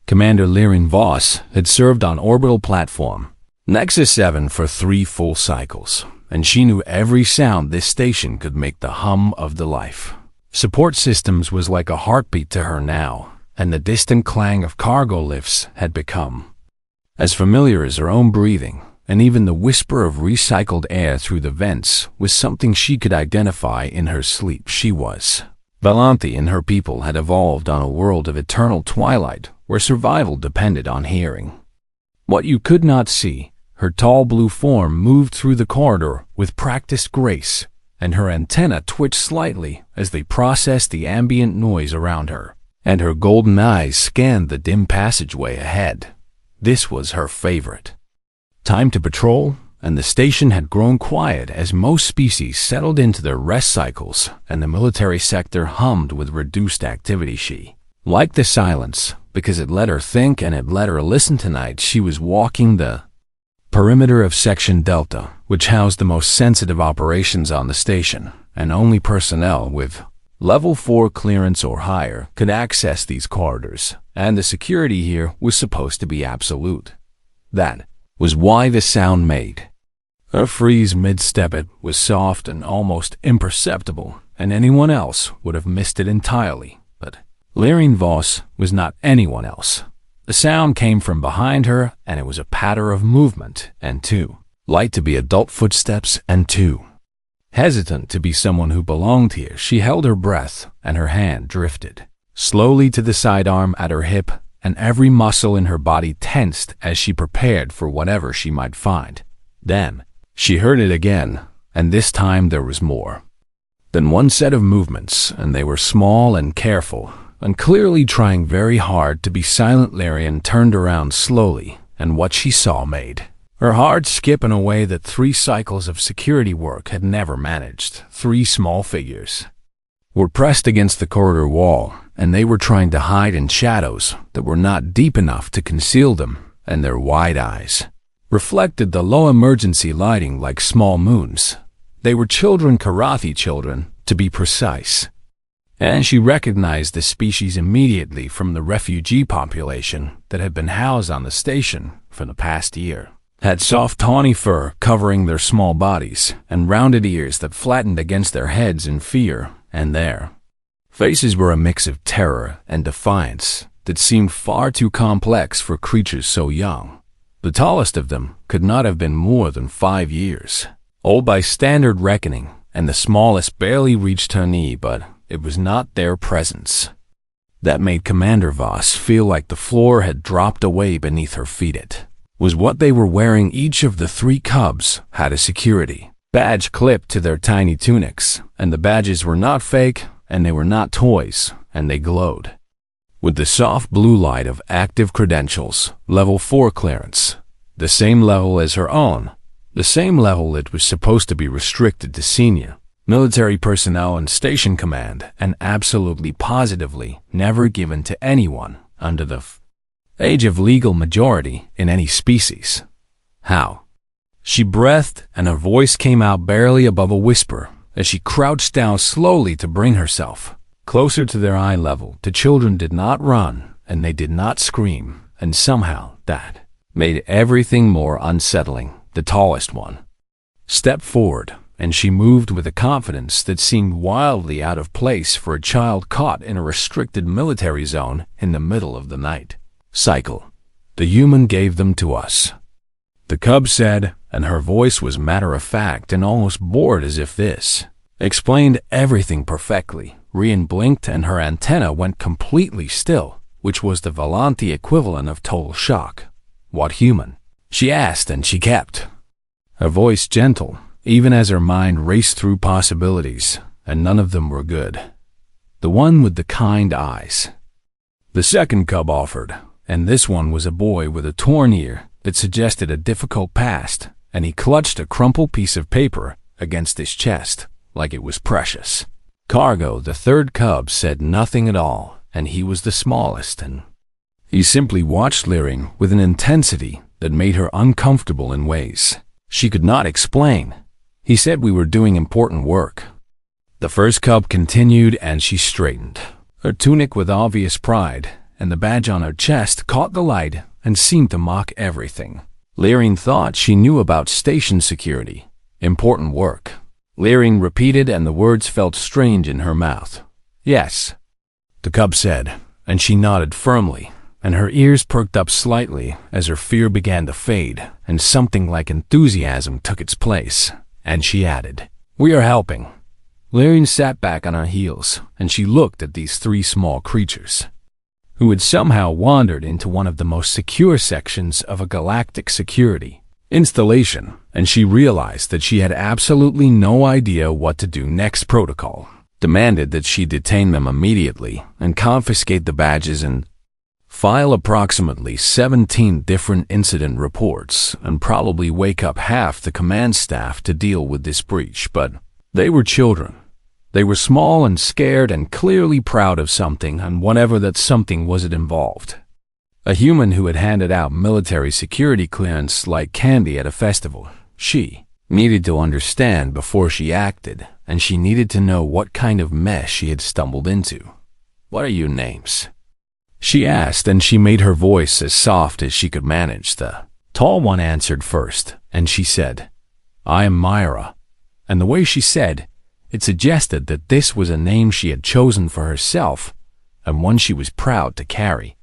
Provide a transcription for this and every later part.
Commander Lyrin Voss had served on orbital platform Nexus 7 for 3 full cycles, and she knew every sound this station could make the hum of the life. Support systems was like a heartbeat to her now, and the distant clang of cargo lifts had become as familiar as her own breathing, and even the whisper of recycled air through the vents was something she could identify in her sleep. She was. Valanthi and her people had evolved on a world of eternal twilight where survival depended on hearing what you could not see. Her tall blue form moved through the corridor with practiced grace, and her antennae twitched slightly as they processed the ambient noise around her, and her golden eyes scanned the dim passageway ahead. This was her favorite time to patrol, and the station had grown quiet as most species settled into their rest cycles and the military sector hummed with reduced activity. She liked the silence because it let her think and it let her listen. Tonight she was walking the perimeter of Section Delta, which housed the most sensitive operations on the station, and only personnel with Level 4 clearance or higher could access these corridors, and the security here was supposed to be absolute. That was why the sound made a freeze mid-step. It was soft and almost imperceptible, and anyone else would have missed it entirely. But Lyrin Voss was not anyone else. The sound came from behind her, and it was a patter of movement, and too light to be adult footsteps, and too hesitant to be someone who belonged here. She held her breath, and her hand drifted slowly to the sidearm at her hip, and every muscle in her body tensed as she prepared for whatever she might find. Then she heard it again, and this time there was more than one set of movements, and they were small and careful, and clearly trying very hard to be silent. Lyrin turned around slowly, and what she saw made her heart skip in a way that 3 cycles of security work had never managed. 3 small figures were pressed against the corridor wall, and they were trying to hide in shadows that were not deep enough to conceal them, and their wide eyes reflected the low emergency lighting like small moons. They were children, Karathi children, to be precise. And she recognized the species immediately from the refugee population that had been housed on the station for the past year. Had soft tawny fur covering their small bodies, and rounded ears that flattened against their heads in fear, and their faces were a mix of terror and defiance that seemed far too complex for creatures so young. The tallest of them could not have been more than 5 years old by standard reckoning, and the smallest barely reached her knee, but it was not their presence that made Commander Voss feel like the floor had dropped away beneath her feet. It was what they were wearing. Each of the 3 cubs had a security badge clipped to their tiny tunics, and the badges were not fake, and they were not toys, and they glowed with the soft blue light of active credentials. Level 4 clearance, the same level as her own, the same level that was supposed to be restricted to senior military personnel and station command, and absolutely positively never given to anyone under the age of legal majority in any species. How? She breathed, and her voice came out barely above a whisper as she crouched down slowly to bring herself closer to their eye level. The children did not run, and they did not scream, and somehow that made everything more unsettling. The tallest one stepped forward, and she moved with a confidence that seemed wildly out of place for a child caught in a restricted military zone in the middle of the night cycle. The human gave them to us, the cub said, and her voice was matter-of-fact and almost bored, as if this explained everything perfectly. Rian blinked, and her antenna went completely still, which was the Valanthi equivalent of total shock. What human? She asked, and she kept her voice gentle, even as her mind raced through possibilities, and none of them were good. The one with the kind eyes, the second cub offered, and this one was a boy with a torn ear that suggested a difficult past, and he clutched a crumpled piece of paper against his chest like it was precious. Cargo, the third cub, said nothing at all, and he was the smallest, and he simply watched Lyrin with an intensity that made her uncomfortable in ways she could not explain. He said we were doing important work. The first cub continued, and she straightened her tunic with obvious pride, and the badge on her chest caught the light and seemed to mock everything. Lyrian thought she knew about station security. Important work. Lyrian repeated, and the words felt strange in her mouth. Yes, the cub said, and she nodded firmly, and her ears perked up slightly as her fear began to fade, and something like enthusiasm took its place, and she added, "We are helping." Lyrian sat back on her heels, and she looked at these three small creatures, who had somehow wandered into one of the most secure sections of a galactic security installation, and she realized that she had absolutely no idea what to do next. Protocol demanded that she detain them immediately and confiscate the badges and file approximately 17 different incident reports and probably wake up half the command staff to deal with this breach. But they were children. They were small and scared and clearly proud of something, and whatever that something was, it involved a human who had handed out military security clearance like candy at a festival. She needed to understand before she acted, and she needed to know what kind of mess she had stumbled into. "What are your names?" she asked, and she made her voice as soft as she could manage. The tall one answered first, and she said, "I am Myra." And the way she said it suggested that this was a name she had chosen for herself, and one she was proud to carry.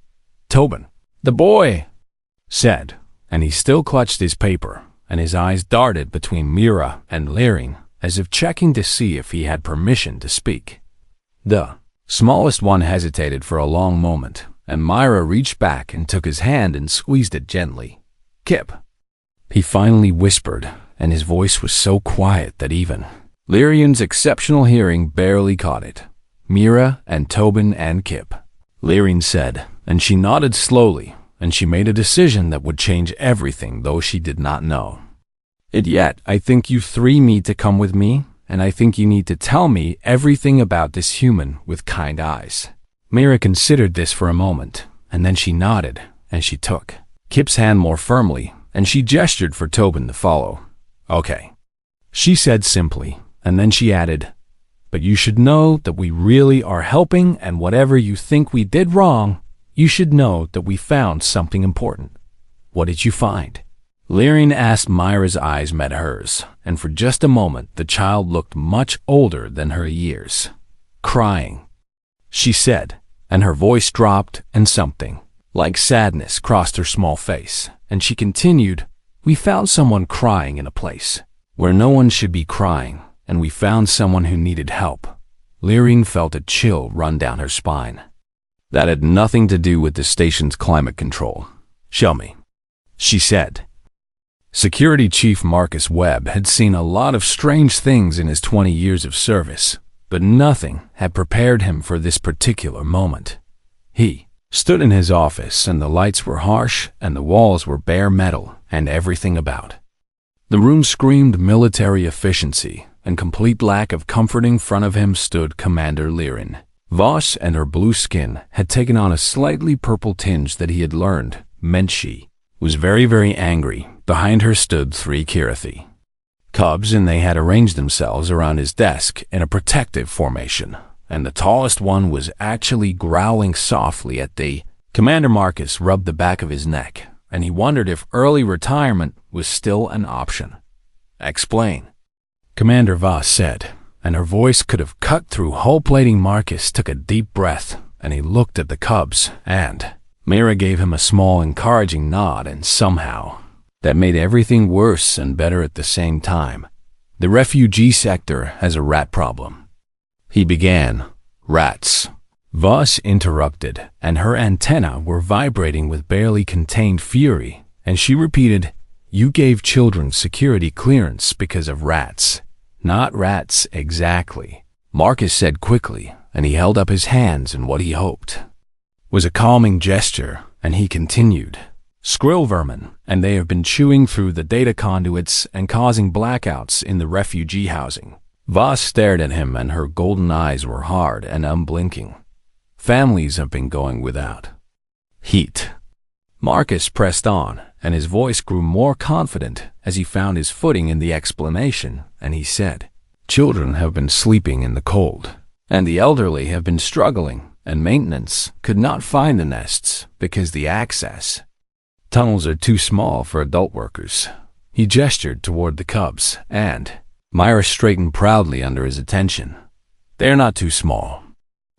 "Tobin," the boy said, and he still clutched his paper, and his eyes darted between Myra and Lyrian, as if checking to see if he had permission to speak. The smallest one hesitated for a long moment, and Myra reached back and took his hand and squeezed it gently. "Kip," he finally whispered, and his voice was so quiet that even Lyrian's exceptional hearing barely caught it. "Myra and Tobin and Kip," Lyrian said, and she nodded slowly, and she made a decision that would change everything, though she did not know it yet. "I think you three need to come with me, and I think you need to tell me everything about this human with kind eyes." Myra considered this for a moment, and then she nodded, and she took Kip's hand more firmly, and she gestured for Tobin to follow. "Okay," she said simply, and then she added, "But you should know that we really are helping, and whatever you think we did wrong, you should know that we found something important." "What did you find?" Lyrian asked. Myra's eyes met hers, and for just a moment the child looked much older than her years. "Crying," she said, and her voice dropped, and something like sadness crossed her small face, and she continued, "We found someone crying in a place where no one should be crying, and we found someone who needed help." Lyrian felt a chill run down her spine. "That had nothing to do with the station's climate control." "Show me," she said. Security Chief Marcus Webb had seen a lot of strange things in his 20 years of service, but nothing had prepared him for this particular moment. He stood in his office, and the lights were harsh, and the walls were bare metal, and everything about the room screamed military efficiency and complete lack of comfort. In front of him stood Commander Lyrian Voss, and her blue skin had taken on a slightly purple tinge that he had learned meant she was very, very angry. Behind her stood three Kirathi cubs, and they had arranged themselves around his desk in a protective formation, and the tallest one was actually growling softly at the Commander. Marcus rubbed the back of his neck, and he wondered if early retirement was still an option. "Explain," Commander Voss said, and her voice could have cut through hull plating. Marcus took a deep breath, and he looked at the cubs, and Myra gave him a small encouraging nod, and somehow that made everything worse and better at the same time. "The refugee sector has a rat problem," he began. "Rats," Voss interrupted, and her antennae were vibrating with barely contained fury, and she repeated, "You gave children security clearance because of rats." "Not rats exactly," Marcus said quickly, and he held up his hands in what he hoped was a calming gesture, and he continued, "Skrill vermin, and they have been chewing through the data conduits and causing blackouts in the refugee housing." Voss stared at him, and her golden eyes were hard and unblinking. "Families have been going without heat." Marcus pressed on, and his voice grew more confident as he found his footing in the explanation, and he said, "Children have been sleeping in the cold, and the elderly have been struggling and maintenance could not find the nests because the access tunnels are too small for adult workers. He gestured toward the cubs, and Myra straightened proudly under his attention. "They're not too small,"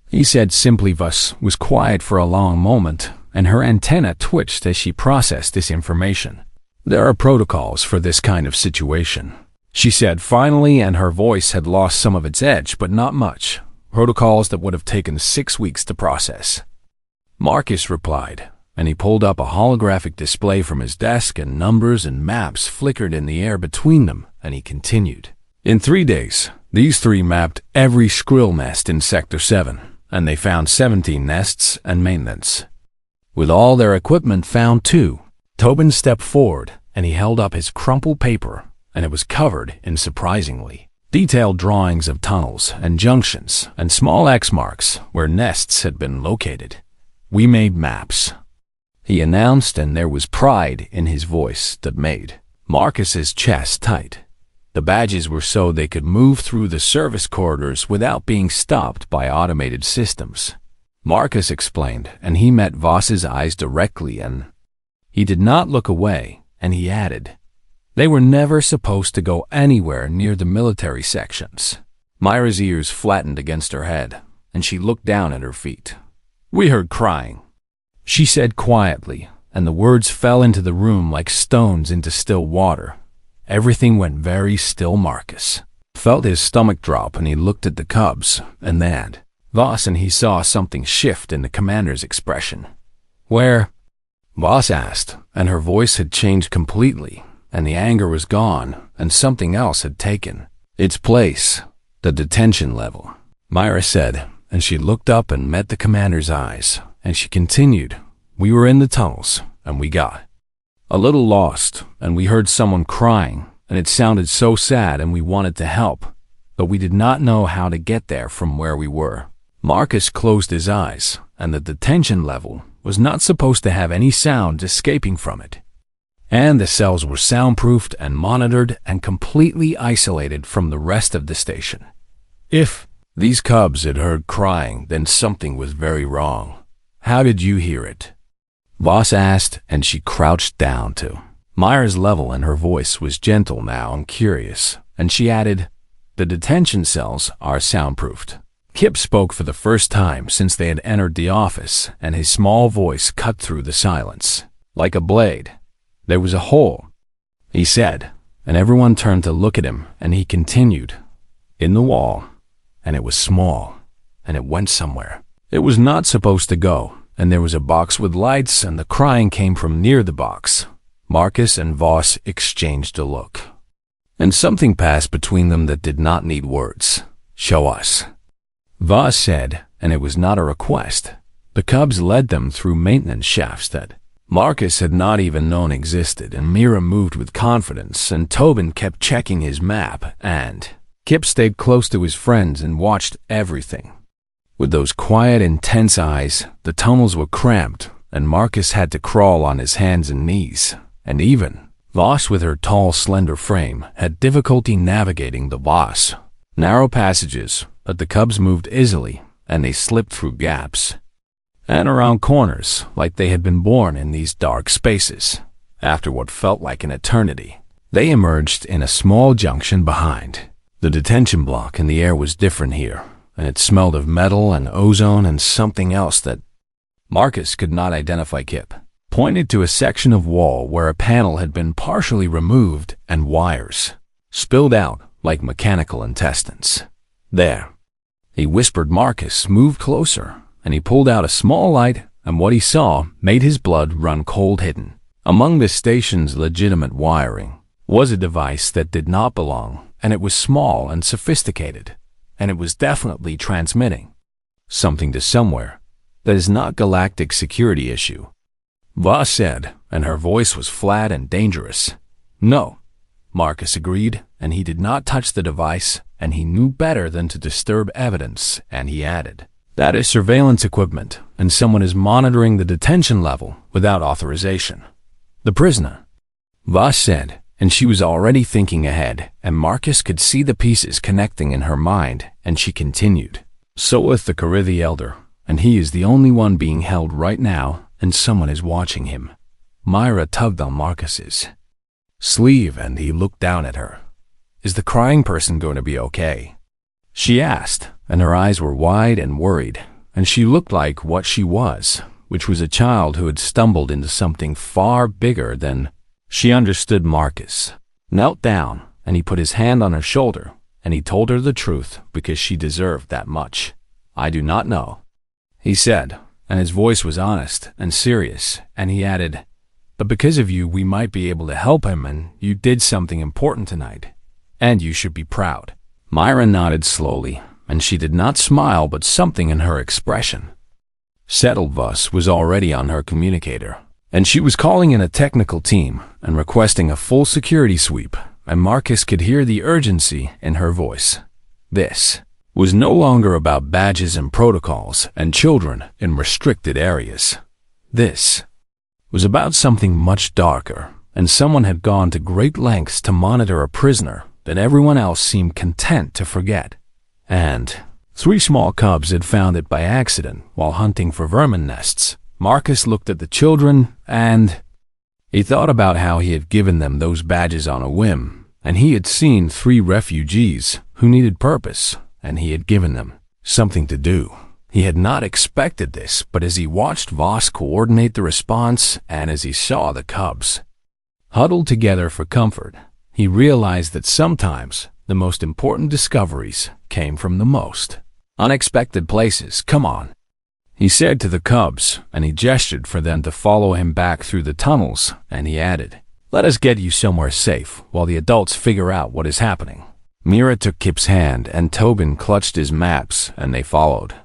he said simply. Voss was quiet for a long moment, and her antenna twitched as she processed this information. "There are protocols for this kind of situation," she said finally, and her voice had lost some of its edge, but not much. "Protocols that would have taken 6 weeks to process." Marcus replied, and he pulled up a holographic display from his desk, and numbers and maps flickered in the air between them, and he continued. "In 3 days, these three mapped every skrill nest in Sector 7, and they found 17 nests and maintenance. With all their equipment found too." Tobin stepped forward, and he held up his crumpled paper, and it was covered in surprisingly detailed drawings of tunnels and junctions and small X marks where nests had been located. "We made maps," he announced, and there was pride in his voice that made Marcus's chest tight. The badges were so they could move through the service corridors without being stopped by automated systems. Marcus explained, and he met Voss's eyes directly, and he did not look away, and he added, "They were never supposed to go anywhere near the military sections." Myra's ears flattened against her head, and she looked down at her feet. "We heard crying," she said quietly, and the words fell into the room like stones into still water. Everything went very still. Marcus felt his stomach drop, and he looked at the cubs, and then Voss, and he saw something shift in the commander's expression. "Where?" Voss asked, and her voice had changed completely, and the anger was gone, and something else had taken its place. "The detention level," Myra said, and she looked up and met the commander's eyes, and she continued, "We were in the tunnels, and we got a little lost, and we heard someone crying, and it sounded so sad, and we wanted to help, but we did not know how to get there from where we were." Marcus closed his eyes, and the detention level was not supposed to have any sound escaping from it. And the cells were soundproofed and monitored and completely isolated from the rest of the station. If these cubs had heard crying, then something was very wrong. "How did you hear it?" Voss asked, and she crouched down to Myra's level, and her voice was gentle now and curious, and she added, "The detention cells are soundproofed." Kip spoke for the first time since they had entered the office, and his small voice cut through the silence like a blade. "There was a hole," he said, and everyone turned to look at him, and he continued, "in the wall, and it was small, and it went somewhere. It was not supposed to go, and there was a box with lights, and the crying came from near the box." Marcus and Voss exchanged a look, and something passed between them that did not need words. "Show us," Voss said, and it was not a request. The cubs led them through maintenance shafts that Marcus had not even known existed, and Myra moved with confidence, and Tobin kept checking his map, and Kip stayed close to his friends and watched everything. With those quiet, intense eyes, the tunnels were cramped, and Marcus had to crawl on his hands and knees, and even Voss, with her tall, slender frame, had difficulty navigating the narrow passages, but the cubs moved easily, and they slipped through gaps and around corners like they had been born in these dark spaces. After what felt like an eternity, they emerged in a small junction behind the detention block, and the air was different here, and it smelled of metal and ozone and something else that Marcus could not identify. Kip pointed to a section of wall where a panel had been partially removed and wires spilled out like mechanical intestines. "There," he whispered. Marcus moved closer, and he pulled out a small light, and what he saw made his blood run cold. Hidden among the station's legitimate wiring was a device that did not belong, and it was small and sophisticated, and it was definitely transmitting something to somewhere that is not galactic security issue, Voss said, and her voice was flat and dangerous. "No," Marcus agreed, and he did not touch the device, and he knew better than to disturb evidence, and he added, "That is surveillance equipment, and someone is monitoring the detention level without authorization." "The prisoner," Voss said, and she was already thinking ahead, and Marcus could see the pieces connecting in her mind, and she continued, "So with the Carithi Elder, and he is the only one being held right now, and someone is watching him. Myra tugged on Marcus's sleeve, and he looked down at her. Is the crying person going to be okay? She asked, and her eyes were wide and worried, and she looked like what she was, which was a child who had stumbled into something far bigger than... She understood Marcus, knelt down, and he put his hand on her shoulder, and he told her the truth because she deserved that much. I do not know, he said, and his voice was honest and serious, and he added, but because of you we might be able to help him, and you did something important tonight, and you should be proud. Myra nodded slowly, and she did not smile, but something in her expression settled. Voss was already on her communicator, and she was calling in a technical team and requesting a full security sweep, and Marcus could hear the urgency in her voice. This was no longer about badges and protocols and children in restricted areas. This was about something much darker, and someone had gone to great lengths to monitor a prisoner that everyone else seemed content to forget. And 3 small cubs had found it by accident while hunting for vermin nests. Marcus looked at the children, and he thought about how he had given them those badges on a whim, and he had seen 3 refugees who needed purpose, and he had given them something to do. He had not expected this, but as he watched Voss coordinate the response, and as he saw the cubs huddled together for comfort, he realized that sometimes the most important discoveries came from the most unexpected places. Come on, he said to the cubs, and he gestured for them to follow him back through the tunnels, and he added, let us get you somewhere safe while the adults figure out what is happening. Mira took Kip's hand, and Tobin clutched his maps, and they followed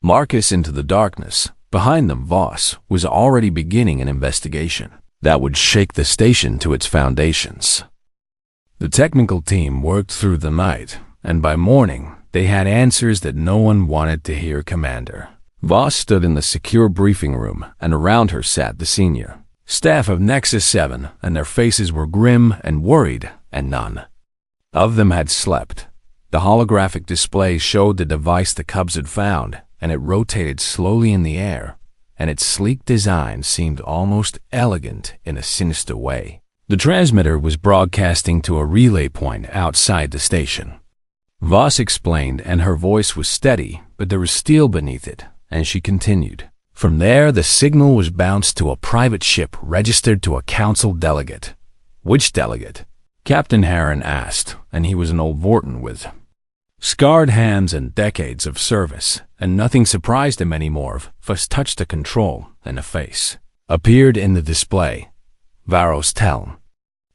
Marcus into the darkness. Behind them, Voss was already beginning an investigation that would shake the station to its foundations. The technical team worked through the night, and by morning, they had answers that no one wanted to hear. Commander Voss stood in the secure briefing room, and around her sat the senior staff of Nexus 7, and their faces were grim and worried, and none of them had slept. The holographic display showed the device the cubs had found, and it rotated slowly in the air, and its sleek design seemed almost elegant in a sinister way. The transmitter was broadcasting to a relay point outside the station. Voss explained, and her voice was steady, but there was steel beneath it, and she continued. From there, the signal was bounced to a private ship registered to a council delegate. Which delegate? Captain Heron asked, and he was an old Vorton with scarred hands and decades of service, and nothing surprised him anymore. Voss touched a control, and a face appeared in the display. Varos Teln,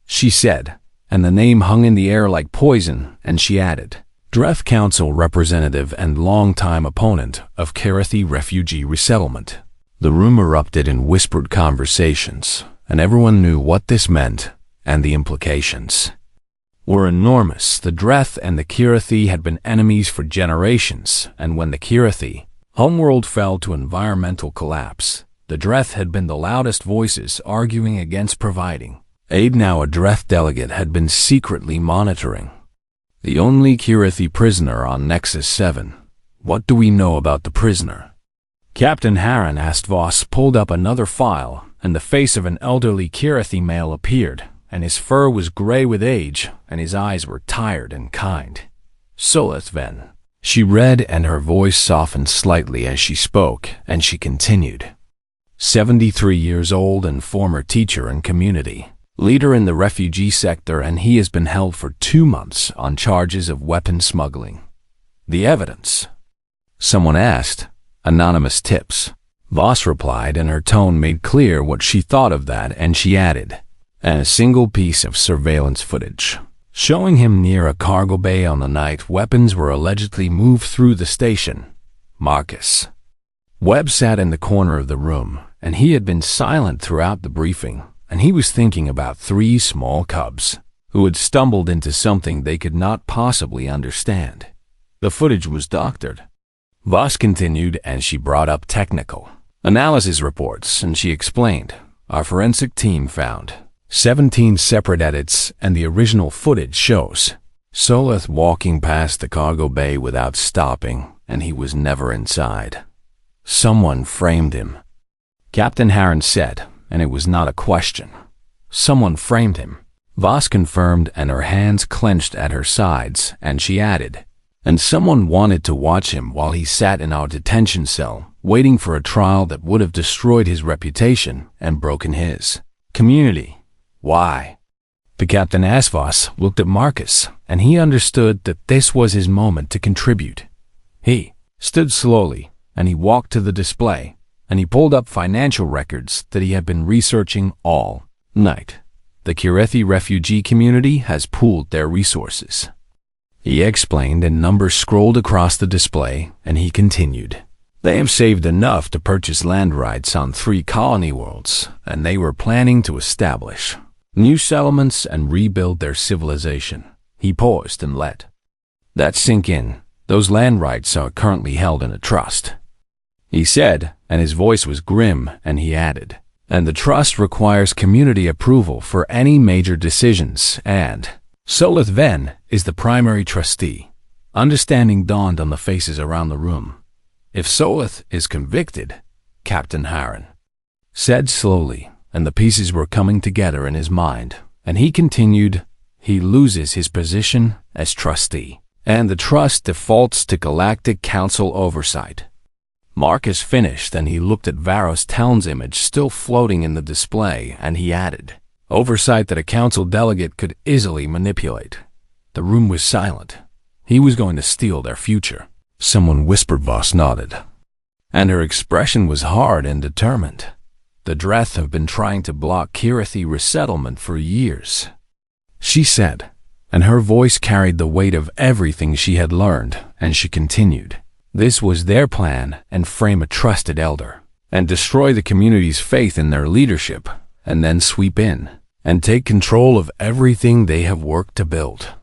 she said, and the name hung in the air like poison, and she added, Dreth Council representative and longtime opponent of Karathi refugee resettlement. The room erupted in whispered conversations, and everyone knew what this meant, and the implications were enormous. The Dreth and the Karathi had been enemies for generations, and when the Karathi homeworld fell to environmental collapse, the Dreth had been the loudest voices arguing against providing aid. Now a Dreth delegate had been secretly monitoring the only Karathi prisoner on Nexus 7. What do we know about the prisoner? Captain Heron asked. Voss pulled up another file, and the face of an elderly Karathi male appeared, and his fur was gray with age, and his eyes were tired and kind. Soleth Ven, she read, and her voice softened slightly as she spoke, and she continued. 73 years old and former teacher and community leader in the refugee sector, and he has been held for 2 months on charges of weapon smuggling. The evidence? Someone asked. Anonymous tips. Voss replied, and her tone made clear what she thought of that, and she added, and a single piece of surveillance footage showing him near a cargo bay on the night weapons were allegedly moved through the station. Marcus Webb sat in the corner of the room, and he had been silent throughout the briefing, and he was thinking about 3 small cubs who had stumbled into something they could not possibly understand. The footage was doctored. Voss continued, and she brought up technical analysis reports, and she explained, our forensic team found 17 separate edits, and the original footage shows Soleth walking past the cargo bay without stopping, and he was never inside. Someone framed him. Captain Harren said, and it was not a question. Someone framed him. Voss confirmed, and her hands clenched at her sides, and she added, and someone wanted to watch him while he sat in our detention cell, waiting for a trial that would have destroyed his reputation and broken his community. Why? The captain asked. Voss looked at Marcus, and he understood that this was his moment to contribute. He stood slowly, and he walked to the display, and he pulled up financial records that he had been researching all night. The Kirethi refugee community has pooled their resources, he explained, and numbers scrolled across the display, and he continued. They have saved enough to purchase land rights on 3 colony worlds, and they were planning to establish new settlements and rebuild their civilization. He paused and let that sink in. Those land rights are currently held in a trust, he said, and his voice was grim, and he added, and the trust requires community approval for any major decisions, and Solith Ven is the primary trustee. Understanding dawned on the faces around the room. If Solith is convicted, Captain Harren said slowly, and the pieces were coming together in his mind, and he continued, he loses his position as trustee, and the trust defaults to Galactic Council oversight. Marcus finished, and he looked at Varos Town's image still floating in the display, and he added, oversight that a council delegate could easily manipulate. The room was silent. He was going to steal their future. Someone whispered. Voss nodded, and her expression was hard and determined. The Dreth have been trying to block Kirethi resettlement for years, she said, and her voice carried the weight of everything she had learned, and she continued. This was their plan, and frame a trusted elder, and destroy the community's faith in their leadership, and then sweep in, and take control of everything they have worked to build.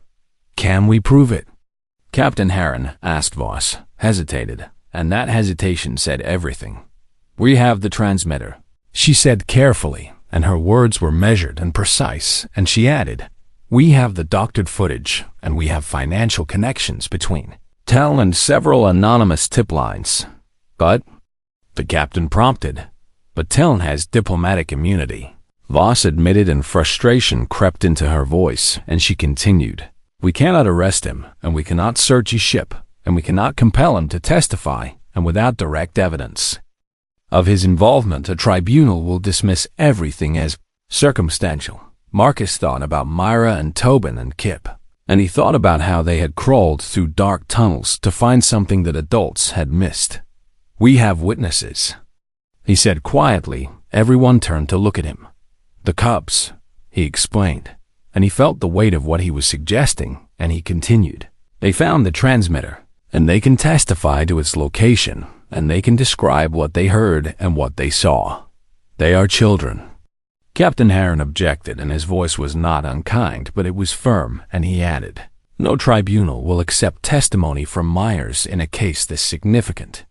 Can we prove it? Captain Harren asked. Voss hesitated, and that hesitation said everything. We have the transmitter, she said carefully, and her words were measured and precise, and she added, we have the doctored footage, and we have financial connections between Tel and several anonymous tip lines. But, the captain prompted, but Tel has diplomatic immunity, Voss admitted, and frustration crept into her voice, and she continued, we cannot arrest him, and we cannot search his ship, and we cannot compel him to testify, and without direct evidence of his involvement, a tribunal will dismiss everything as circumstantial. Marcus thought about Myra and Tobin and Kip, and he thought about how they had crawled through dark tunnels to find something that adults had missed. We have witnesses, he said quietly. Everyone turned to look at him. The Cubs, he explained, and he felt the weight of what he was suggesting, and he continued. They found the transmitter, and they can testify to its location, and they can describe what they heard and what they saw. They are children. Captain Harren objected, and his voice was not unkind, but it was firm, and he added, no tribunal will accept testimony from Myers in a case this significant.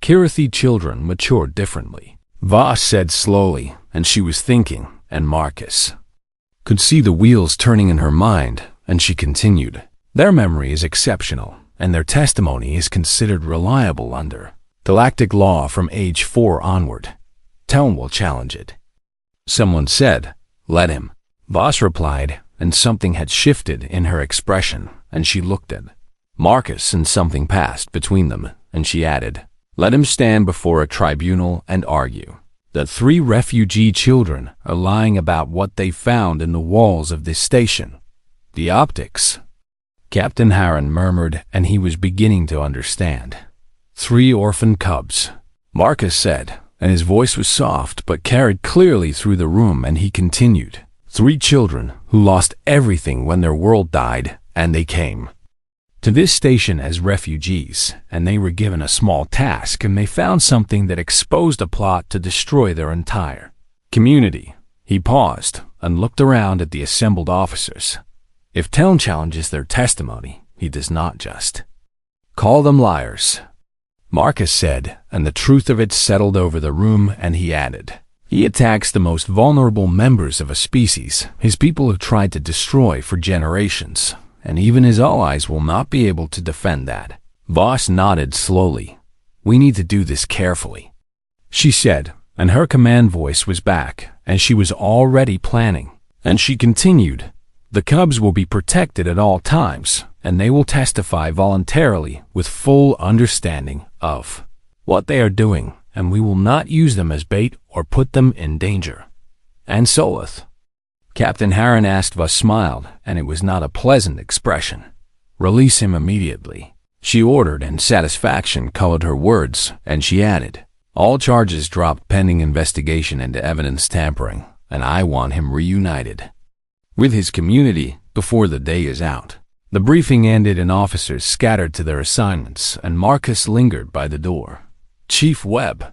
Kirethi children mature differently, Voss said slowly, and she was thinking, and Marcus could see the wheels turning in her mind, and she continued, their memory is exceptional, and their testimony is considered reliable under galactic law from age 4 onward. Tel will challenge it. Someone said, let him. Voss replied, and something had shifted in her expression, and she looked at Marcus, and something passed between them, and she added, let him stand before a tribunal and argue. The 3 refugee children are lying about what they found in the walls of this station. The optics. Captain Harren murmured, and he was beginning to understand. 3 orphan cubs, Marcus said, and his voice was soft but carried clearly through the room, and he continued, 3 children who lost everything when their world died, and they came to this station as refugees, and they were given a small task, and they found something that exposed a plot to destroy their entire community. He paused and looked around at the assembled officers. If Tel challenges their testimony, he does not just call them liars, Marcus said, and the truth of it settled over the room, and he added, he attacks the most vulnerable members of a species, his people have tried to destroy for generations, and even his allies will not be able to defend that. Voss nodded slowly. We need to do this carefully," she said, and her command voice was back, and she was already planning. And she continued, "The cubs will be protected at all times, and they will testify voluntarily with full understanding of what they are doing, and we will not use them as bait or put them in danger." And Solith. Captain Harron Astvah smiled, and it was not a pleasant expression. "Release him immediately," she ordered, and satisfaction colored her words, and she added, "All charges dropped pending investigation into evidence tampering, and I want him reunited with his community before the day is out." The briefing ended and officers scattered to their assignments, and Marcus lingered by the door. "Chief Webb,"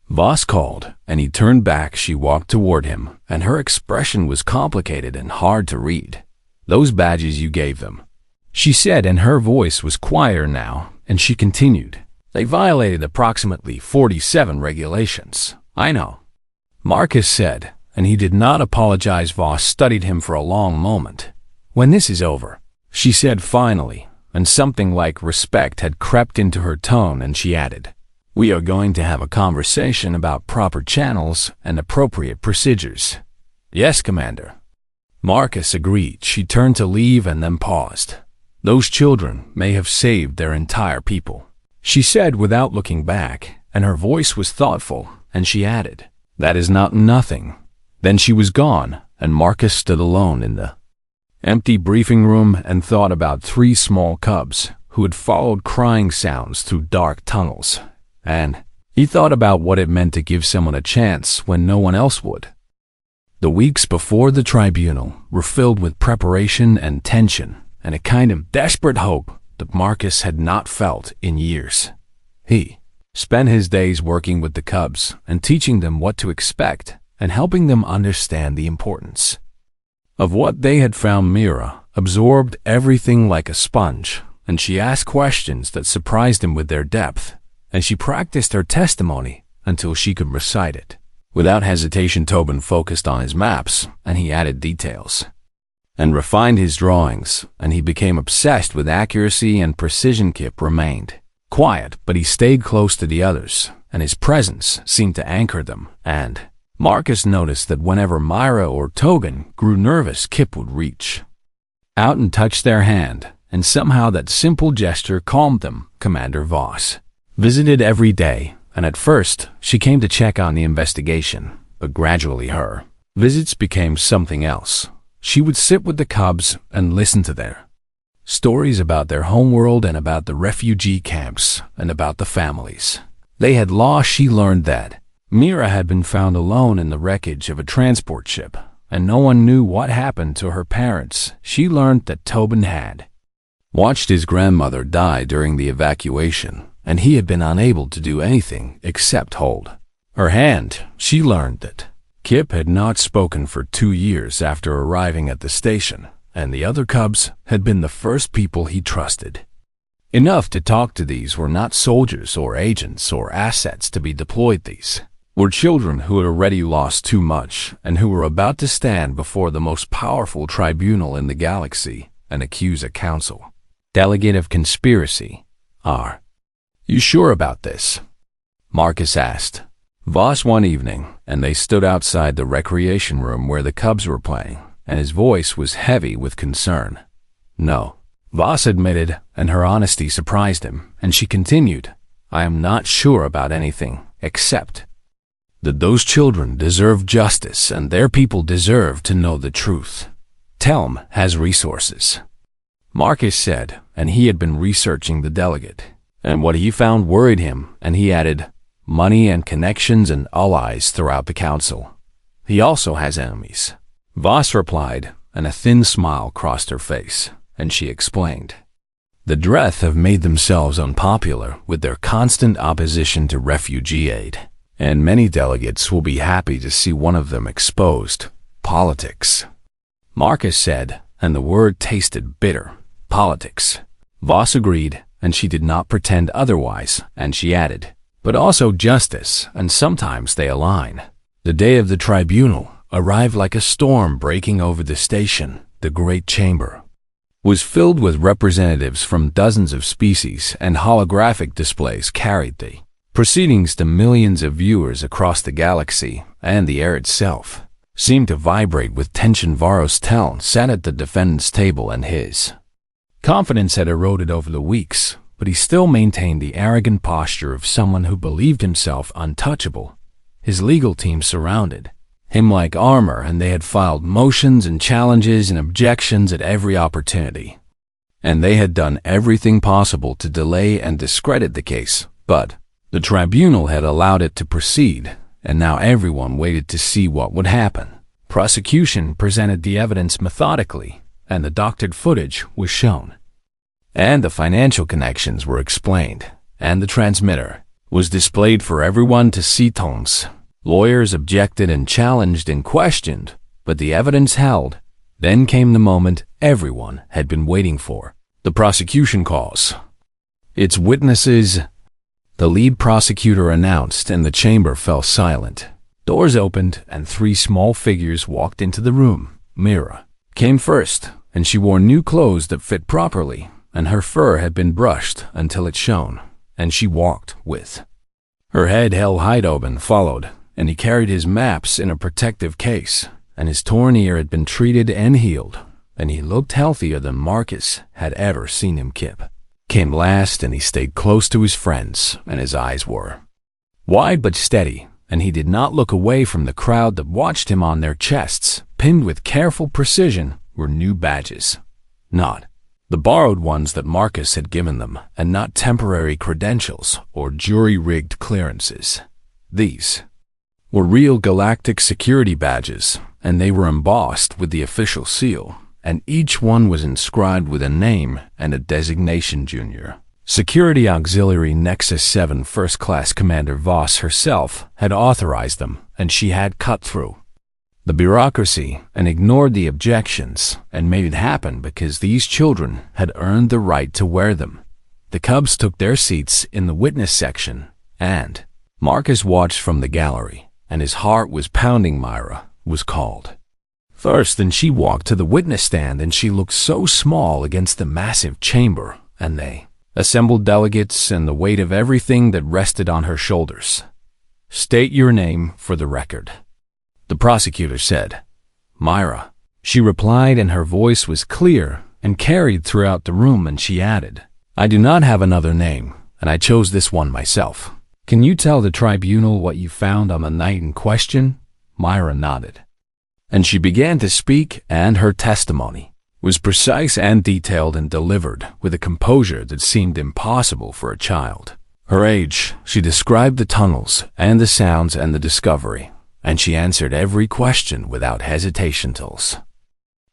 Voss called, and he turned back. She walked toward him, and her expression was complicated and hard to read. "Those badges you gave them," she said, and her voice was quieter now, and she continued, "They violated approximately 47 regulations." "I know," Marcus said, and he did not apologize. Voss studied him for a long moment. "When this is over," she said finally, and something like respect had crept into her tone, and she added, "We are going to have a conversation about proper channels and appropriate procedures." "Yes, Commander," Marcus agreed. She turned to leave and then paused. "Those children may have saved their entire people," she said without looking back, and her voice was thoughtful, and she added, "That is not nothing." Then she was gone, and Marcus stood alone in the empty briefing room and thought about 3 small cubs who had followed crying sounds through dark tunnels. And he thought about what it meant to give someone a chance when no one else would. The weeks before the tribunal were filled with preparation and tension, and a kind of desperate hope that Marcus had not felt in years. He spent his days working with the cubs and teaching them what to expect and helping them understand the importance of what they had found. Mira absorbed everything like a sponge, and she asked questions that surprised him with their depth, and she practiced her testimony until she could recite it. Without hesitation, Tobin focused on his maps, and he added details and refined his drawings, and he became obsessed with accuracy and precision. Kip remained quiet, but he stayed close to the others, and his presence seemed to anchor them. And Marcus noticed that whenever Myra or Tobin grew nervous, Kip would reach out and touch their hand, and somehow that simple gesture calmed them. Commander Voss visited every day, and at first she came to check on the investigation, but gradually her visits became something else. She would sit with the cubs and listen to their stories about their homeworld and about the refugee camps and about the families they had lost. She learned that Mira had been found alone in the wreckage of a transport ship, and no one knew what happened to her parents. She learned that Tobin had watched his grandmother die during the evacuation, and he had been unable to do anything except hold her hand. She learned that Kip had not spoken for 2 years after arriving at the station, and the other cubs had been the first people he trusted enough to talk to. These were not soldiers or agents or assets to be deployed. These were children who had already lost too much and who were about to stand before the most powerful tribunal in the galaxy and accuse a council delegate of conspiracy. "Are you sure about this?" Marcus asked Voss one evening, and they stood outside the recreation room where the cubs were playing, and his voice was heavy with concern. "No," Voss admitted, and her honesty surprised him, and she continued, "I am not sure about anything, except that those children deserve justice and their people deserve to know the truth. Telm has resources," Marcus said, and he had been researching the delegate, and what he found worried him, and he added, "money and connections and allies throughout the council. He also has enemies." Voss replied, and a thin smile crossed her face, and she explained, "The Dreth have made themselves unpopular with their constant opposition to refugee aid, and many delegates will be happy to see one of them exposed. Politics," Marcus said, and the word tasted bitter. "Politics." Voss agreed, and she did not pretend otherwise, and she added, "but also justice, and sometimes they align." The day of the tribunal arrived like a storm breaking over the station, the great chamber was filled with representatives from dozens of species, and holographic displays carried the proceedings to millions of viewers across the galaxy, and the air itself seemed to vibrate with tension. Varos Teln sat at the defendant's table, and his confidence had eroded over the weeks, but he still maintained the arrogant posture of someone who believed himself untouchable. His legal team surrounded him like armor, and they had filed motions and challenges and objections at every opportunity. And they had done everything possible to delay and discredit the case, but the tribunal had allowed it to proceed, and now everyone waited to see what would happen. Prosecution presented the evidence methodically, and the doctored footage was shown. And the financial connections were explained, and the transmitter was displayed for everyone to see. Tons. Lawyers objected and challenged and questioned, but the evidence held. Then came the moment everyone had been waiting for. The prosecution calls its witnesses. The lead prosecutor announced, and the chamber fell silent. Doors opened, and 3 small figures walked into the room. Mira came first, and she wore new clothes that fit properly, and her fur had been brushed until it shone, and she walked with her head held high. Tobin followed, and he carried his maps in a protective case, and his torn ear had been treated and healed, and he looked healthier than Marcus had ever seen him. Kip came last, and he stayed close to his friends, and his eyes were wide but steady, and he did not look away from the crowd that watched him. On their chests, pinned with careful precision, were new badges, not the borrowed ones that Marcus had given them, and not temporary credentials or jury-rigged clearances. These were real galactic security badges, and they were embossed with the official seal, and each one was inscribed with a name and a designation. Junior Security Auxiliary Nexus 7 First Class Commander Voss herself had authorized them, and she had cut through the bureaucracy and ignored the objections and made it happen because these children had earned the right to wear them. The cubs took their seats in the witness section, and Marcus watched from the gallery, and his heart was pounding. Myra was called first, and she walked to the witness stand, and she looked so small against the massive chamber, and they assembled delegates and the weight of everything that rested on her shoulders. "State your name for the record," the prosecutor said. "Myra," she replied, and her voice was clear and carried throughout the room, and she added, "I do not have another name, and I chose this one myself. Can you tell the tribunal what you found on the night in question?" Myra nodded, and she began to speak, and her testimony was precise and detailed and delivered with a composure that seemed impossible for a child. Her age, she described the tunnels and the sounds and the discovery, and she answered every question without hesitation.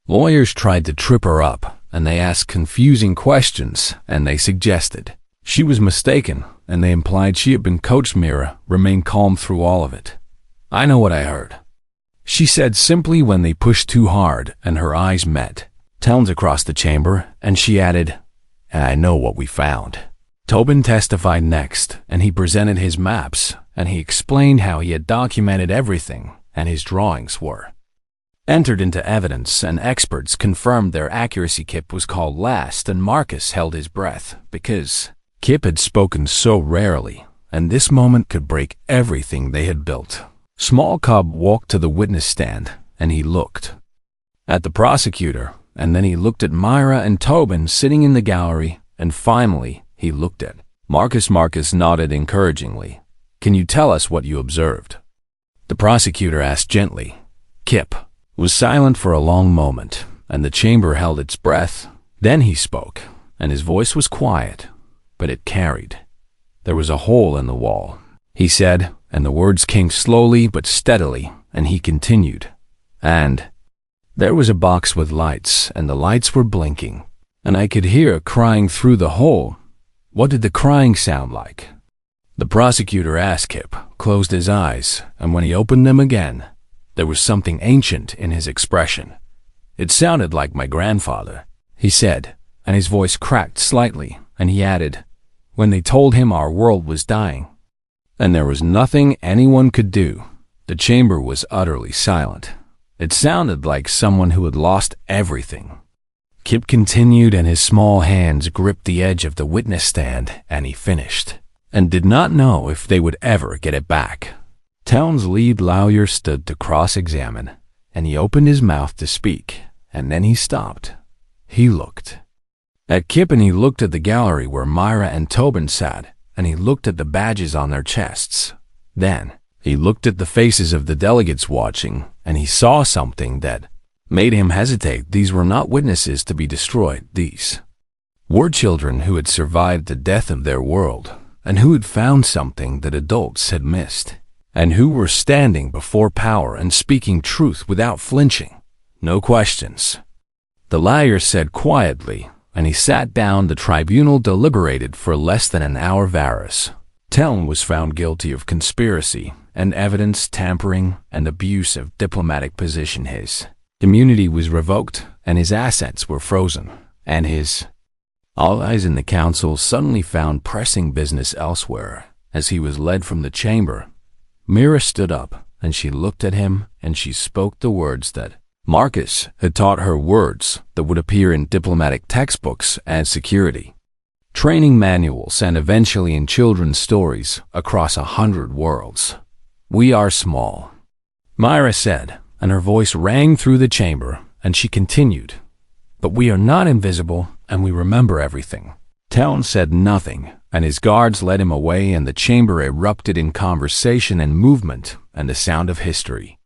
Lawyers tried to trip her up, and they asked confusing questions, and they suggested she was mistaken, and they implied she had been coached. Mira remained calm through all of it. "I know what I heard," she said simply when they pushed too hard, and her eyes met Teln's across the chamber, and she added, "And I know what we found." Tobin testified next, and he presented his maps, and he explained how he had documented everything, and his drawings were entered into evidence, and experts confirmed their accuracy. Kip was called last, and Marcus held his breath because Kip had spoken so rarely, and this moment could break everything they had built. Small Cub walked to the witness stand, and he looked at the prosecutor, and then he looked at Myra and Tobin sitting in the gallery, and finally he looked at Marcus. Marcus nodded encouragingly. "Can you tell us what you observed?" the prosecutor asked gently. Kip was silent for a long moment, and the chamber held its breath. Then he spoke, and his voice was quiet, but it carried. "There was a hole in the wall," he said, and the words came slowly but steadily, and he continued, "And there was a box with lights, and the lights were blinking, and I could hear crying through the hole." "What did the crying sound like?" the prosecutor asked. Kip closed his eyes, and when he opened them again, there was something ancient in his expression. "It sounded like my grandfather," he said, and his voice cracked slightly, and he added, "when they told him our world was dying, and there was nothing anyone could do." The chamber was utterly silent. It sounded like someone who had lost everything. Kip continued, and his small hands gripped the edge of the witness stand, and he finished, and did not know if they would ever get it back. Town's lead lawyer stood to cross-examine, and he opened his mouth to speak, and then he stopped. He looked at Kip, and he looked at the gallery where Myra and Tobin sat, and he looked at the badges on their chests. Then he looked at the faces of the delegates watching, and he saw something that made him hesitate. These were not witnesses to be destroyed. These were children who had survived the death of their world, and who had found something that adults had missed, and who were standing before power and speaking truth without flinching. No questions. The lawyer said quietly, and he sat down. The tribunal deliberated for less than an hour. Varus Teln was found guilty of conspiracy and evidence tampering and abuse of diplomatic position. His immunity was revoked, and his assets were frozen, and his allies in the council suddenly found pressing business elsewhere. As he was led from the chamber, Mira stood up, and she looked at him, and she spoke the words that Marcus had taught her, words that would appear in diplomatic textbooks as security training manuals and eventually in children's stories across 100 worlds. "We are small," Myra said, and her voice rang through the chamber, and she continued, "but we are not invisible, and we remember everything." Town said nothing, and his guards led him away, and the chamber erupted in conversation and movement and the sound of history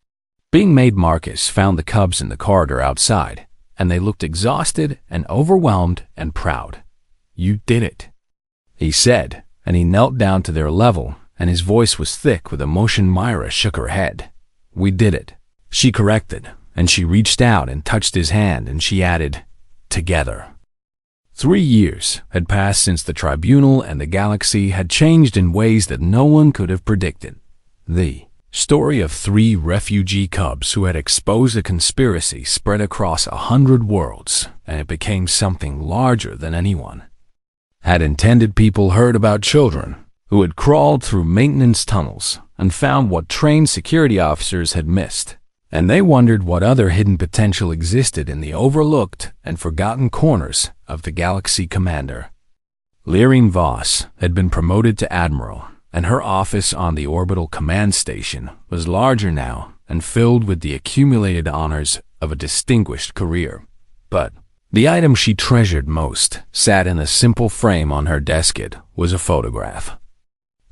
being made. Marcus found the cubs in the corridor outside, and they looked exhausted and overwhelmed and proud. "You did it," he said, and he knelt down to their level, and his voice was thick with emotion. Myra shook her head. "We did it," she corrected, and she reached out and touched his hand, and she added, "Together." 3 years had passed since the tribunal, and the galaxy had changed in ways that no one could have predicted. The story of 3 refugee cubs who had exposed a conspiracy spread across 100 worlds, and it became something larger than anyone had intended. People heard about children who had crawled through maintenance tunnels and found what trained security officers had missed, and they wondered what other hidden potential existed in the overlooked and forgotten corners of the galaxy. Commander Lyrine Voss had been promoted to admiral, and her office on the orbital command station was larger now and filled with the accumulated honors of a distinguished career. But the item she treasured most sat in a simple frame on her desk. It was a photograph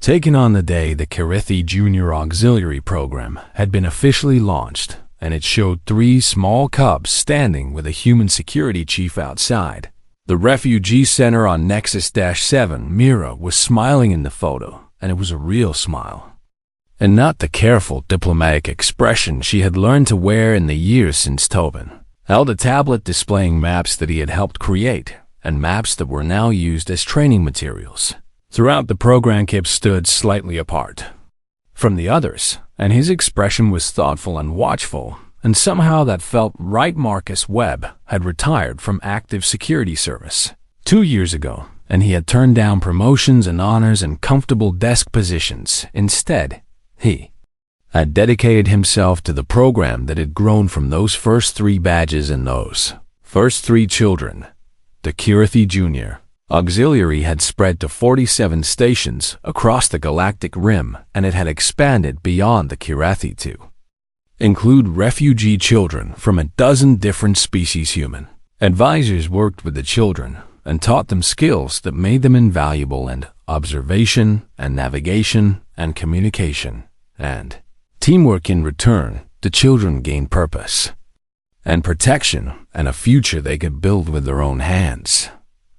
taken on the day the Kirithi Junior Auxiliary Program had been officially launched, and it showed 3 small cubs standing with a human security chief outside the refugee center on Nexus-7. Mira was smiling in the photo, and it was a real smile, and not the careful diplomatic expression she had learned to wear in the years since. Tobin held a tablet displaying maps that he had helped create, and maps that were now used as training materials. Throughout the program, Kip stood slightly apart from the others, and his expression was thoughtful and watchful, and somehow that felt right. Marcus Webb had retired from active security service 2 years ago, and he had turned down promotions and honors and comfortable desk positions. Instead, he had dedicated himself to the program that had grown from those first 3 badges and those first 3 children. The Kirithi Junior Auxiliary had spread to 47 stations across the galactic rim, and it had expanded beyond the Kirithi to include refugee children from a dozen different species. Human advisors worked with the children and taught them skills that made them invaluable, and observation and navigation and communication and teamwork. In return, the children gained purpose and protection and a future they could build with their own hands.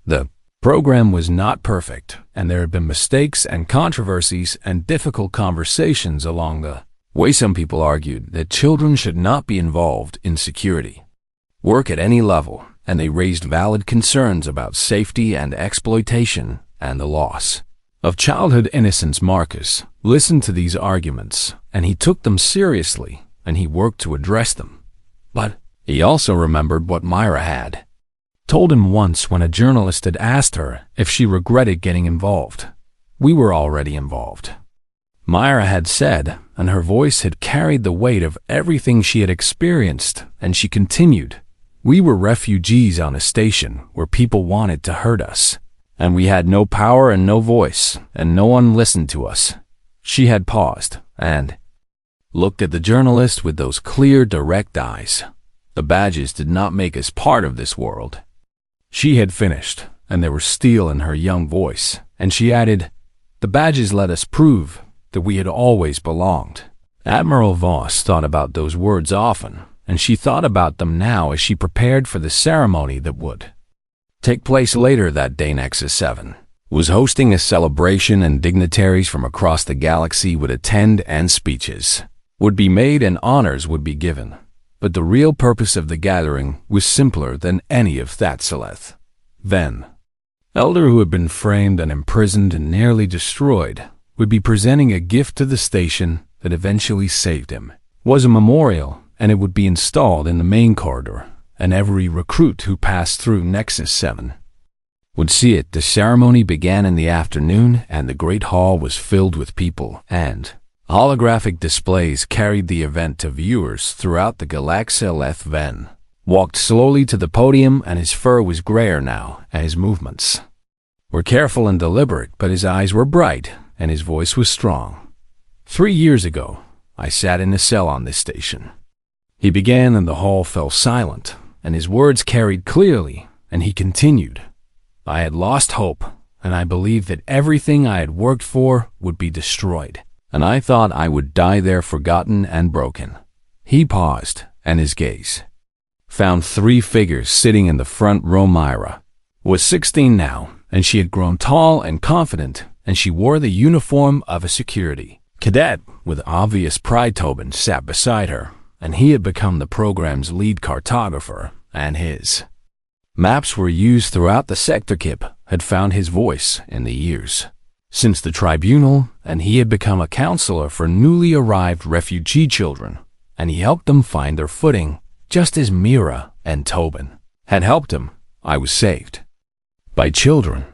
The program was not perfect, and there had been mistakes and controversies and difficult conversations along the way. Some people argued that children should not be involved in security work at any level, and they raised valid concerns about safety and exploitation and the loss of childhood innocence. Marcus listened to these arguments, and he took them seriously, and he worked to address them. But he also remembered what Myra had told him once when a journalist had asked her if she regretted getting involved. "We were already involved," Myra had said, and her voice had carried the weight of everything she had experienced, and she continued, We were refugees on a station where people wanted to hurt us, and we had no power and no voice, and no one listened to us. She had paused and looked at the journalist with those clear, direct eyes. The badges did not make us part of this world. She had finished, and there was steel in her young voice, and she added, "The badges let us prove that we had always belonged." Admiral Voss thought about those words often, and she thought about them now as she prepared for the ceremony that would take place later that day. Nexus 7 was hosting a celebration, and dignitaries from across the galaxy would attend, and speeches would be made and honors would be given. But the real purpose of the gathering was simpler than any of Thatseleth. Then, Elder, who had been framed and imprisoned and nearly destroyed, would be presenting a gift to the station that eventually saved him. It was a memorial, and it would be installed in the main corridor, and every recruit who passed through Nexus 7 would see it. The ceremony began in the afternoon, and the great hall was filled with people, and holographic displays carried the event to viewers throughout the Galactic. Ven walked slowly to the podium, and his fur was grayer now, and his movements were careful and deliberate, but his eyes were bright, and his voice was strong. 3 years ago, I sat in a cell on this station. He began, and the hall fell silent, and his words carried clearly, and he continued. I had lost hope, and I believed that everything I had worked for would be destroyed, and I thought I would die there forgotten and broken. He paused, and his gaze found 3 figures sitting in the front row. Myra was 16 now, and she had grown tall and confident, and she wore the uniform of a security cadet with obvious pride. Tobin sat beside her, and he had become the program's lead cartographer, and his maps were used throughout the sector. Kip had found his voice in the years since the tribunal, and he had become a counselor for newly arrived refugee children, and he helped them find their footing, just as Mira and Tobin had helped him. I was saved by children.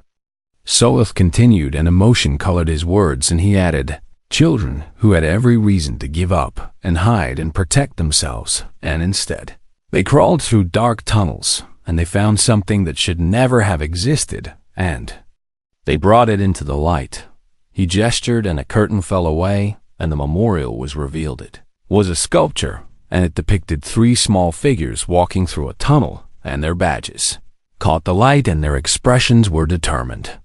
Solith continued, and emotion colored his words, and he added, children who had every reason to give up and hide and protect themselves, and instead they crawled through dark tunnels, and they found something that should never have existed, and they brought it into the light. He gestured, and a curtain fell away, and the memorial was revealed. It was a sculpture, and it depicted 3 small figures walking through a tunnel, and their badges caught the light, and their expressions were determined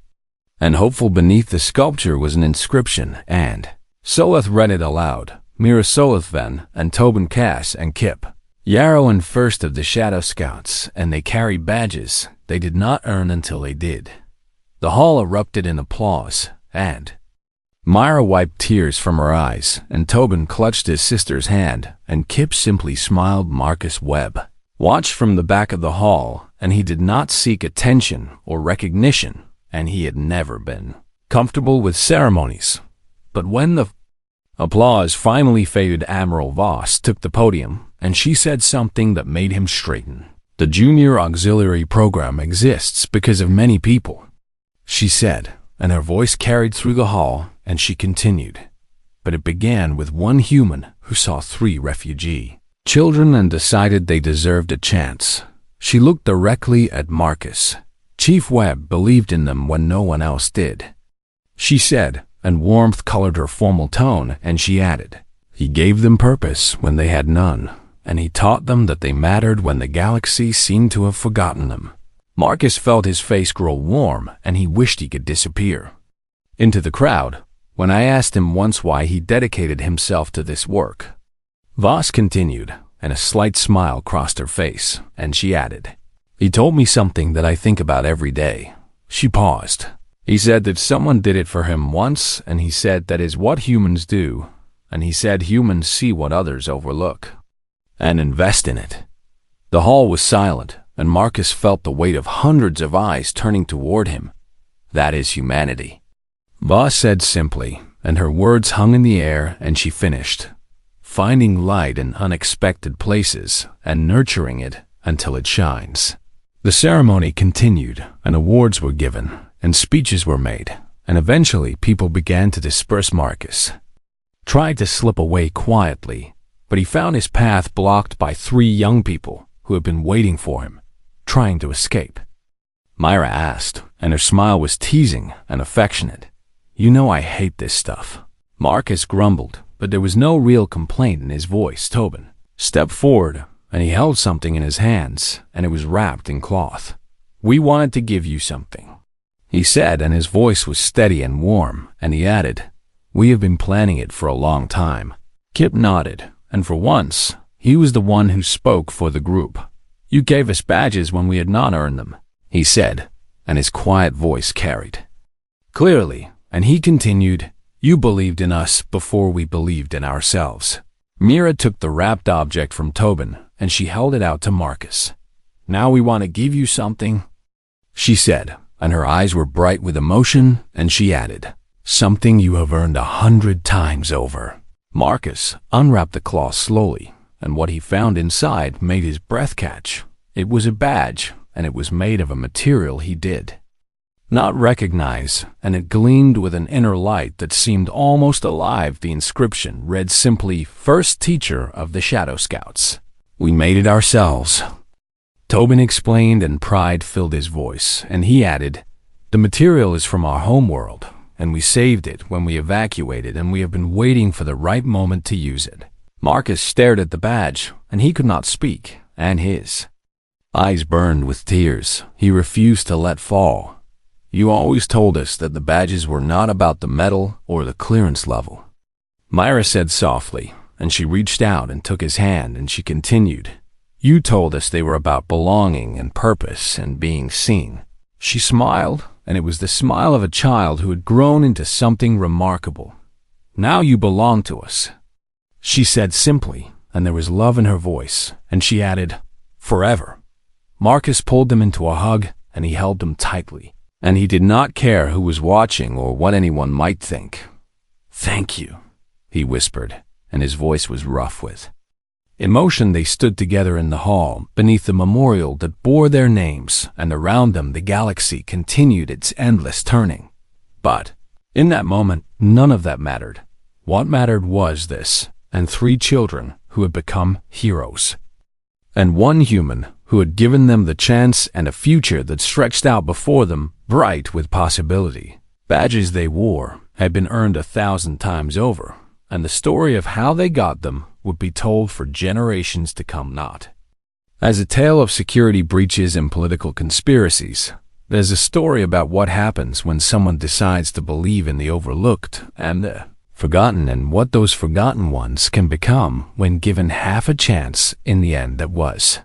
and hopeful. Beneath the sculpture was an inscription, and Solith read it aloud. Mira Solithven and Tobin Cass and Kip Yarrow, and first of the Shadow Scouts, and they carry badges they did not earn until they did. The hall erupted in applause, and Myra wiped tears from her eyes, and Tobin clutched his sister's hand, and Kip simply smiled. Marcus Webb watched from the back of the hall, and he did not seek attention or recognition, and he had never been comfortable with ceremonies. But when the applause finally faded, Admiral Voss took the podium, and she said something that made him straighten. The Junior Auxiliary Program exists because of many people, she said, and her voice carried through the hall, and she continued. But it began with one human who saw 3 refugee children and decided they deserved a chance. She looked directly at Marcus. Chief Webb believed in them when no one else did, she said, and warmth colored her formal tone, and she added, he gave them purpose when they had none, and he taught them that they mattered when the galaxy seemed to have forgotten them. Marcus felt his face grow warm, and he wished he could disappear into the crowd. When I asked him once why he dedicated himself to this work, Voss continued, and a slight smile crossed her face, and she added, he told me something that I think about every day. She paused. He said that someone did it for him once, and he said that is what humans do, and he said humans see what others overlook and invest in it. The hall was silent, and Marcus felt the weight of hundreds of eyes turning toward him. That is humanity, Voss said simply, and her words hung in the air, and she finished, finding light in unexpected places and nurturing it until it shines. The ceremony continued, and awards were given, and speeches were made, and eventually people began to disperse. Marcus tried to slip away quietly, but he found his path blocked by 3 young people who had been waiting for him, trying to escape. Myra asked, and her smile was teasing and affectionate. "You know I hate this stuff." Marcus grumbled, but there was no real complaint in his voice. Tobin stepped forward, and he held something in his hands, and it was wrapped in cloth. "We wanted to give you something," he said, and his voice was steady and warm, and he added, "We have been planning it for a long time." Kip nodded, and for once, he was the one who spoke for the group. "You gave us badges when we had not earned them," he said, and his quiet voice carried. "Clearly," and he continued, "you believed in us before we believed in ourselves." Mira took the wrapped object from Tobin, and she held it out to Marcus. "Now we want to give you something," she said, and her eyes were bright with emotion, and she added, "Something you have earned 100 times over." Marcus unwrapped the cloth slowly, and what he found inside made his breath catch. It was a badge, and it was made of a material he did not recognize, and it gleamed with an inner light that seemed almost alive. The inscription read simply, "First Teacher of the Shadow Scouts." "We made it ourselves," Tobin explained, and pride filled his voice, and he added, "The material is from our homeworld, and we saved it when we evacuated, and we have been waiting for the right moment to use it." Marcus stared at the badge, and he could not speak, and his eyes burned with tears he refused to let fall. "You always told us that the badges were not about the metal or the clearance level," Myra said softly, and she reached out and took his hand, and she continued, "You told us they were about belonging and purpose and being seen." She smiled, and it was the smile of a child who had grown into something remarkable. "Now you belong to us," she said simply, and there was love in her voice, and she added, "Forever." Marcus pulled them into a hug, and he held them tightly, and he did not care who was watching or what anyone might think. "Thank you," he whispered, and his voice was rough with emotion. They stood together in the hall beneath the memorial that bore their names, and around them the galaxy continued its endless turning. But in that moment, none of that mattered. What mattered was this, and 3 children who had become heroes, and 1 human who had given them the chance and a future that stretched out before them, bright with possibility. Badges they wore had been earned 1,000 times over, and the story of how they got them would be told for generations to come. Not as a tale of security breaches and political conspiracies, there's a story about what happens when someone decides to believe in the overlooked and the forgotten, and what those forgotten ones can become when given half a chance in the end. That was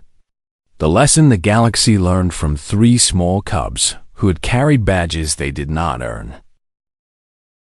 the lesson the galaxy learned from 3 small cubs who had carried badges they did not earn.